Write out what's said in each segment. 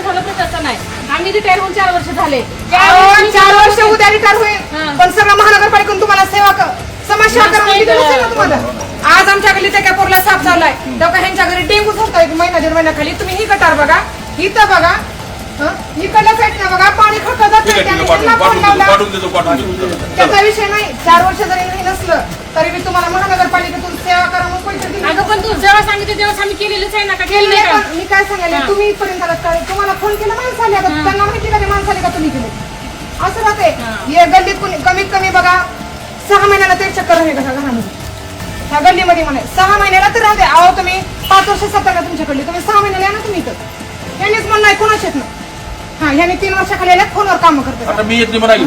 झालं तर तसं नाही. आम्ही रिटायर होऊन 4 वर्ष झाले. 4 वर्ष उद्या रिटायर होईल, पण सगळं महानगरपालिकेतून तुम्हाला समाजसेवा करा तुम्हाला. आज आमच्या गल्लीत एका पोरला साप चाललाय, तेव्हा ह्यांच्या घरी डेंगू झालता 1 महिना 1.5 महिन्याखाली. तुम्ही ही गटार बघा, इथं बघा, इकडल्या साईडला बघा, पाणी खळखळ जात नाही. त्याचा विषय नाही. 4 वर्ष जरी नाही नसलं तरी मी तुम्हाला महानगरपालिकेतून सेवा करा म्हणून पैसे दिले. अगं पण तू जेव्हा सांगितलं तेव्हा आम्ही केलेलंच आहे ना. का केलं नाही का? मी काय सांगायला, तुम्ही इथपर्यंत आलात का? तुम्हाला फोन केला माणसं आले, आता त्यांना माहिती का ते माणसं आले का तुम्ही केले? असं राहते. हे गल्लीत कमीत कमी बघा 6 महिन्याला ते चक्कर आहे का घरामध्ये, ह्या गल्लीमध्ये म्हणे 6 महिन्याला तर राहते. अहो तुम्ही 5 वर्ष सत्ता का तुमच्याकडली, तुम्ही 6 महिन्याला या ना तुम्ही इथं. ह्यानेच म्हणणं आहे कोणाच येत ना. ह्याने 3 वर्षाखाली आल्या फोनवर काम करतात. मी येत नाही म्हणा की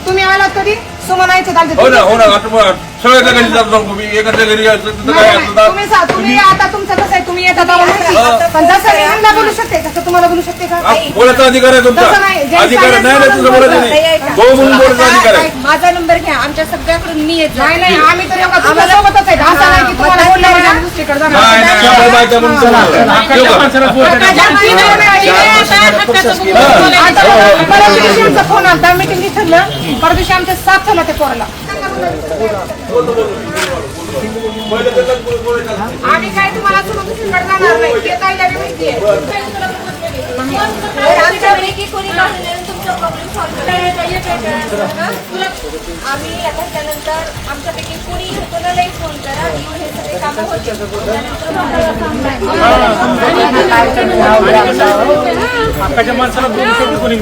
तुम्ही आलात कधी सुमनायचं हो ना हो ना. आता सगळ्या घरी जातो मी, एखाद्या घरी तुम्ही आता तुमचं कसं आहे, तुम्ही येतात पण जसं मी ह्यांना बोलू शकते तसं तुम्हाला बोलू शकते का? बोलायचा अधिकार आहे तुमचा. अधिकार नाही तुझं बोलायचं नाही. हो म्हणून बोलायचा अधिकार आहे. माझा नंबर घ्या, आमच्या सगळ्याकडून मी येत नाही नाही, आम्ही तर एवढा तुमच्या सोबतच आहे. असं नाही की तुम्हाला बोलल्यावर आम्ही दुसरीकडे जाणार. नाही नाही, शंभर बायका म्हणून चला. परत दिवशी आमचा फोन आला, मीटिंग ठरलं, परत दिवशी आमच्या साथ झाला ते पोराला. आम्ही काय तुम्हाला सोडून दुसरीकडे जाणार नाही, ते ताईला बी माहिती आहे. आमच्या पैकी कोणी तुमचा प्रॉब्लेम सॉल्व्ह आम्ही आता त्यानंतर आमच्यापैकी कोणी कोणालाही फोन करा, हे सगळे कामं होते. हक्काच्या माणसाला बोलू शकतो कोणी.